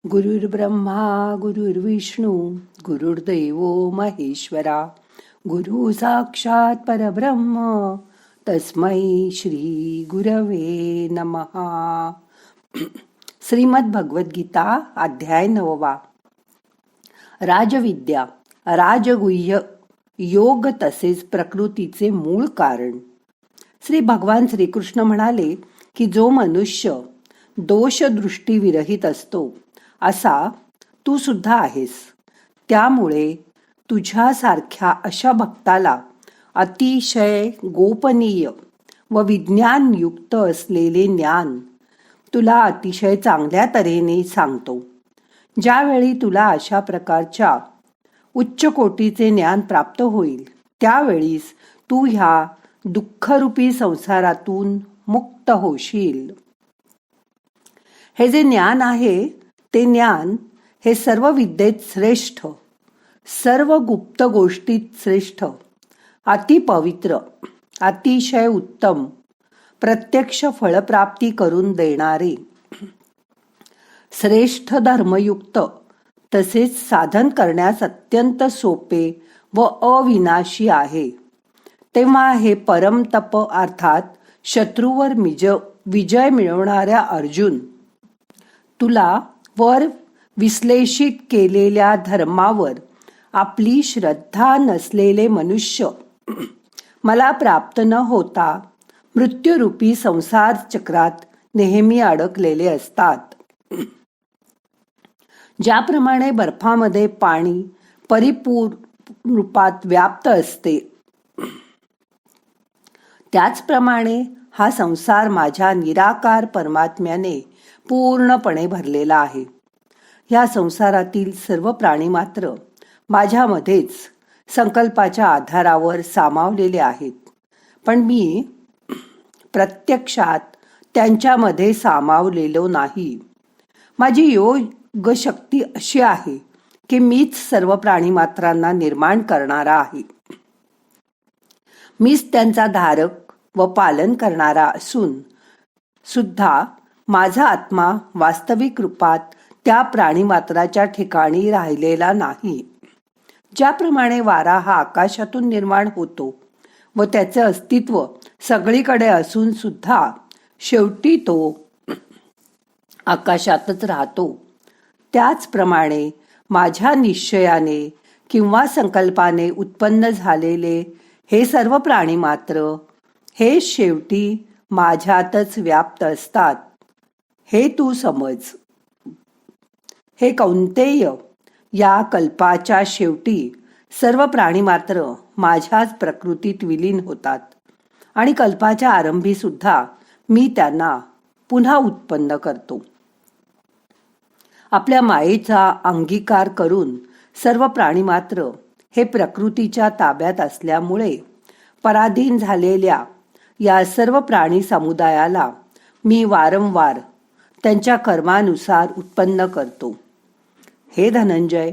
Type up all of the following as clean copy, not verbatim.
गुरुर्ब्रह्मा गुरुर्विष्णू गुरुर्दैव महेश्वरा गुरु साक्षात परब्रह्म तस्मै श्री गुरवे नमहा. श्रीमद भगवद्गीता अध्याय 9. राजविद्या, राजगुह्य योग तसेच प्रकृतीचे मूळ कारण. श्री भगवान श्रीकृष्ण म्हणाले की जो मनुष्य दोषदृष्टी विरहित असतो असा तू सुद्धा आहेस. त्यामुळे तुझ्यासारख्या अशा भक्ताला अतिशय गोपनीय व विज्ञानयुक्त असलेले ज्ञान तुला अतिशय चांगल्या तऱ्हेने सांगतो. ज्यावेळी तुला अशा प्रकारच्या उच्च कोटीचे ज्ञान प्राप्त होईल त्यावेळीस तू ह्या दुःखरूपी संसारातून मुक्त होशील. हे जे ज्ञान आहे ते ज्ञान हे सर्व विद्येत श्रेष्ठ, सर्व गुप्त गोष्टीत श्रेष्ठ, अतिपवित्र, अतिशय उत्तम, प्रत्यक्ष फळप्राप्ती करून देणारे, श्रेष्ठ धर्मयुक्त तसेच साधन करण्यास अत्यंत सोपे व अविनाशी आहे. तेव्हा हे परम तप अर्थात शत्रूवर विजय मिळवणाऱ्या अर्जुन, तुला वर विश्लेषित केलेल्या धर्मावर आपली श्रद्धा नसलेले मनुष्य मला प्राप्त न होता मृत्यूरूपी संसार चक्रात नेहमी अडकलेले असतात. ज्याप्रमाणे बर्फामध्ये पाणी परिपूर्ण रूपात व्याप्त असते त्याचप्रमाणे हा संसार माझ्या निराकार परमात्म्याने पूर्णपणे भरलेला आहे. या संसारातील सर्व प्राणी मात्र माझ्यामध्येच संकल्पाच्या आधारावर सामावलेले आहेत, पण मी प्रत्यक्षात त्यांच्यामध्ये सामावलेलो नाही. माझी योग शक्ती अशी आहे की मीच सर्व प्राणीमात्रांना निर्माण करणारा आहे. मीच त्यांचा धारक व पालन करणारा असून सुद्धा माझा आत्मा वास्तविक रूपात त्या प्राणीमात्राच्या ठिकाणी राहिलेला नाही. ज्याप्रमाणे वारा हा आकाशातून निर्माण होतो व त्याचे अस्तित्व सगळीकडे असून सुद्धा शेवटी तो आकाशातच राहतो, त्याचप्रमाणे माझ्या निश्चयाने किंवा संकल्पाने उत्पन्न झालेले हे सर्व प्राणी मात्र हे शेवटी माझ्यातच व्याप्त असतात. हे तू समज. हे कौंतेय, या कल्पाच्या शेवटी सर्व प्राणी मात्र माझ्याच प्रकृतीत विलीन होतात आणि कल्पाच्या आरंभी सुद्धा मी त्यांना पुन्हा उत्पन्न करतो. आपल्या मायेचा अंगीकार करून सर्व प्राणी मात्र हे प्रकृतीच्या ताब्यात असल्यामुळे पराधीन झालेल्या या सर्व प्राणी समुदायाला मी वारंवार त्यांच्या कर्मानुसार उत्पन्न करतो. हे धनंजय,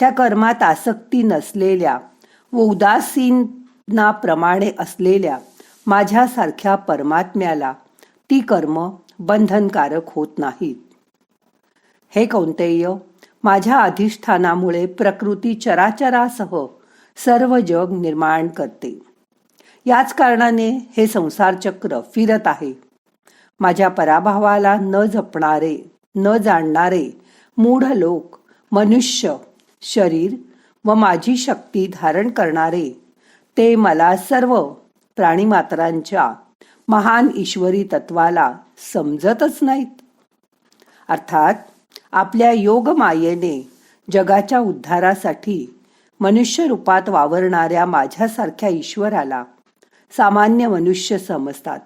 त्या कर्मात आसक्ती नसलेल्या व उदासीनाप्रमाणे असलेल्या माझ्यासारख्या परमात्म्याला ती कर्म बंधनकारक होत नाहीत. हे कौंतेय, माझ्या अधिष्ठानामुळे प्रकृती चराचरासह सर्व जग निर्माण करते. याच कारणाने हे संसार चक्र फिरत आहे. माझ्या पराभवाला न जपणारे, न जाणणारे मूढ लोक, मनुष्य शरीर व माझी शक्ती धारण करणारे ते मला सर्व प्राणीमात्रांच्या महान ईश्वरी तत्वाला समजतच नाहीत. अर्थात आपल्या योगमायेने जगाच्या उद्धारासाठी मनुष्य रूपात वावरणाऱ्या माझ्यासारख्या ईश्वराला सामान्य मनुष्य समजतात.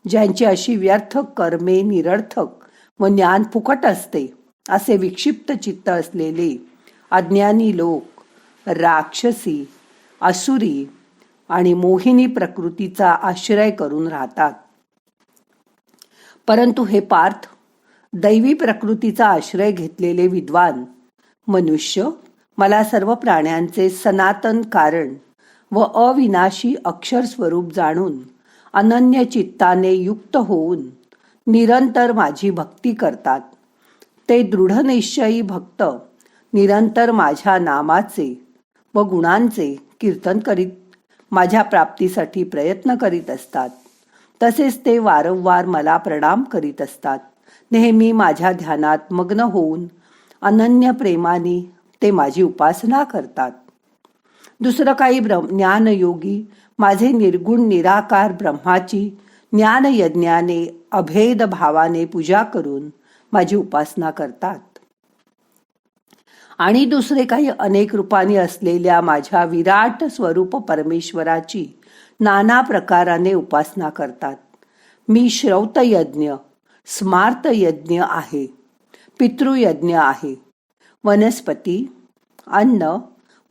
ज्यांची अशी व्यर्थ कर्मे निरर्थक व ज्ञान फुकट असते असे विक्षिप्त चित्त असलेले अज्ञानी लोक राक्षसी, असुरी आणि मोहिनी प्रकृतीचा आश्रय करून राहतात. परंतु हे पार्थ, दैवी प्रकृतीचा आश्रय घेतलेले विद्वान मनुष्य मला सर्व प्राण्यांचे सनातन कारण व अविनाशी अक्षर स्वरूप जाणून अनन्य चित्ताने युक्त होऊन निरंतर माझी भक्ती करतात. ते दृढनिश्चयी भक्त निरंतर माझ्या नामाचे व गुणांचे कीर्तन करीत माझ्या प्राप्तीसाठी प्रयत्न करीत असतात. तसेच ते वारंवार मला प्रणाम करीत असतात. नेहमी माझ्या ध्यानात मग्न होऊन अनन्य प्रेमाने ते माझी उपासना करतात. दुसरं काही ज्ञानयोगी माझे निर्गुण निराकार ब्रह्माची ज्ञानयज्ञाने अभेद भावाने पूजा करून माझी उपासना करतात. आणि दुसरे काही अनेक रूपाने असलेल्या माझ्या विराट स्वरूप परमेश्वराची नाना प्रकाराने उपासना करतात. मी श्रौतयज्ञ, स्मार्तयज्ञ आहे, पितृयज्ञ आहे, वनस्पती, अन्न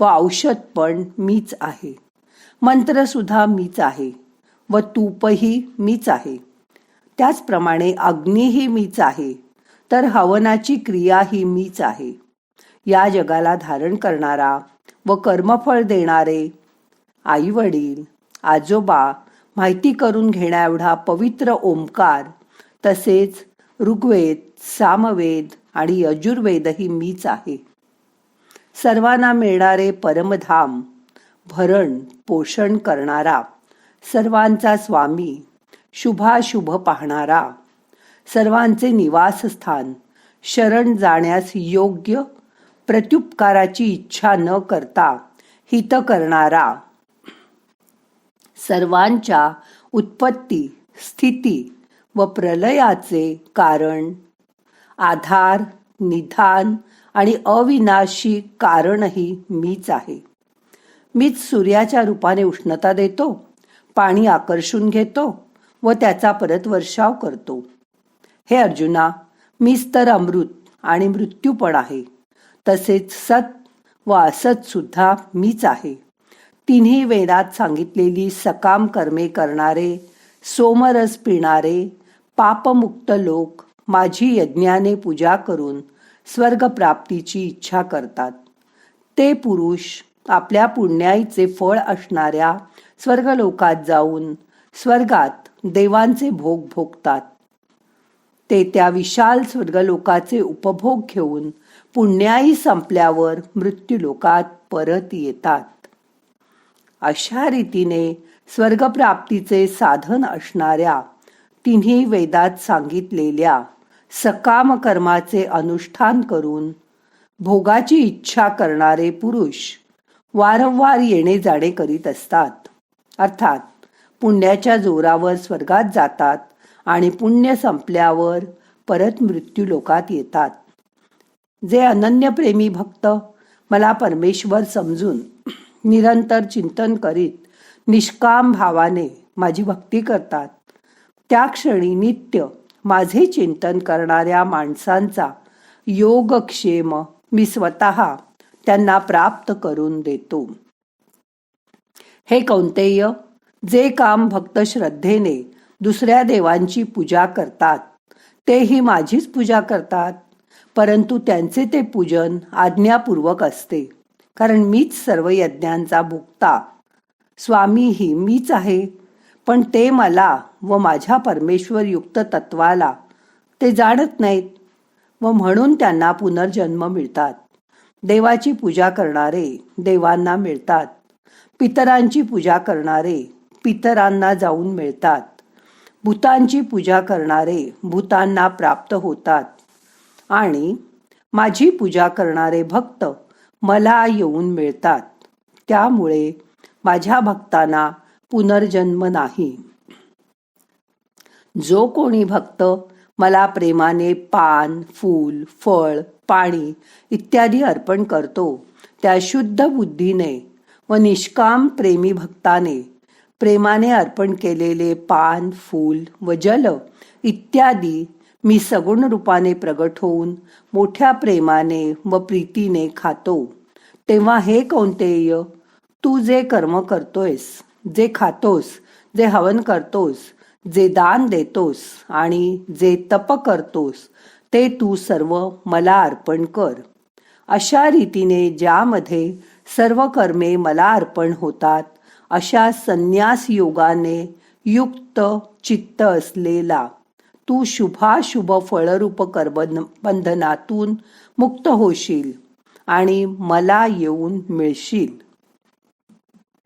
व औषध पण मीच आहे, मंत्रसुद्धा मीच आहे व तूपही मीच आहे. त्याचप्रमाणे अग्नीही मीच आहे, तर हवनाची क्रियाही मीच आहे. या जगाला धारण करणारा व कर्मफळ देणारे आई वडील, आजोबा, माहिती करून घेण्याएवढा पवित्र ओंकार, तसेच ऋग्वेद, सामवेद आणि यजुर्वेदही मीच आहे. सर्वांना मिळणारे परमधाम भरण पोषण करणारा, सर्वांचा स्वामी, शुभाशुभ पाहणारा, सर्वांचे निवासस्थान, शरण जाण्यास योग्य, प्रत्युपकाराची इच्छा न करता हित करणारा, सर्वांच्या उत्पत्ती, स्थिती व प्रलयाचे कारण, आधार, निधान आणि अविनाशी कारणही मीच आहे. मीच सूर्याच्या रूपाने उष्णता देतो, पाणी आकर्षून घेतो व त्याचा परत वर्षाव करतो. हे अर्जुना, मीच तर अमृत आणि मृत्यू पण आहे. तसेच सत व असत सुद्धा मीच आहे. तिन्ही वेदात सांगितलेली सकाम कर्मे करणारे, सोमरस पिणारे, पापमुक्त लोक माझी यज्ञाने पूजा करून स्वर्गप्राप्तीची इच्छा करतात. ते पुरुष आपल्या पुण्याईचे फळ असणाऱ्या स्वर्गलोकात जाऊन स्वर्गात देवांचे भोग भोगतात. ते त्या विशाल स्वर्गलोकाचे उपभोग घेऊन पुण्याई संपल्यावर मृत्यूलोकात परत येतात. अशा रीतीने स्वर्गप्राप्तीचे साधन असणाऱ्या तिन्ही वेदात सांगितलेल्या सकाम कर्माचे अनुष्ठान करून भोगाची इच्छा करणारे पुरुष वारंवार येणे जाणे करीत असतात. अर्थात पुण्याच्या जोरावर स्वर्गात जातात आणि पुण्य संपल्यावर परत मृत्यूलोकात येतात. जे अनन्यप्रेमी भक्त मला परमेश्वर समजून निरंतर चिंतन करीत निष्काम भावाने माझी भक्ती करतात, त्या क्षणी नित्य माझे चिंतन करणाऱ्या माणसांचा योगक्षेम मी स्वतः त्यांना प्राप्त करून देतो. हे कौंतेय, जे काम भक्त श्रद्धेने दुसऱ्या देवांची पूजा करतात तेही माझीच पूजा करतात, परंतु त्यांचे ते पूजन आज्ञापूर्वक असते, कारण मीच सर्व यज्ञांचा भोक्ता, स्वामीही मीच आहे. पण ते मला व माझ्या परमेश्वर युक्त तत्वाला ते जाणत नाहीत व म्हणून त्यांना पुनर्जन्म मिळतात. देवाची पूजा करणारे देवांना मिळतात, पितरांची पूजा करणारे पितरांना जाऊन मिळतात, भूतांची पूजा करणारे भूतांना प्राप्त होतात आणि माझी पूजा करणारे भक्त मला येऊन मिळतात. त्यामुळे माझ्या भक्तांना पुनर्जन्म नाही. जो कोणी भक्त मला प्रेमाने पान, फूल, फळ, पाणी इत्यादी अर्पण करतो, त्या शुद्ध बुद्धीने व निष्काम प्रेमी भक्ताने प्रेमाने अर्पण केलेले पान, फूल व जल इत्यादी मी सगुण रूपाने प्रगट होऊन मोठ्या प्रेमाने व प्रीतीने खातो. तेव्हा हे कौंतेय, तू जे कर्म करतोयस, जे खातोस, जे हवन करतोस, जे दान देतोस आणि जे तप करतोस, ते तू सर्व मला अर्पण कर. अशा रीतीने ज्यामध्ये सर्व कर्मे मला अर्पण होतात, अशा संन्यास योगाने युक्त चित्त असलेला तू शुभाशुभ फळरूप बंधनातून मुक्त होशील आणि मला येऊन मिळशील.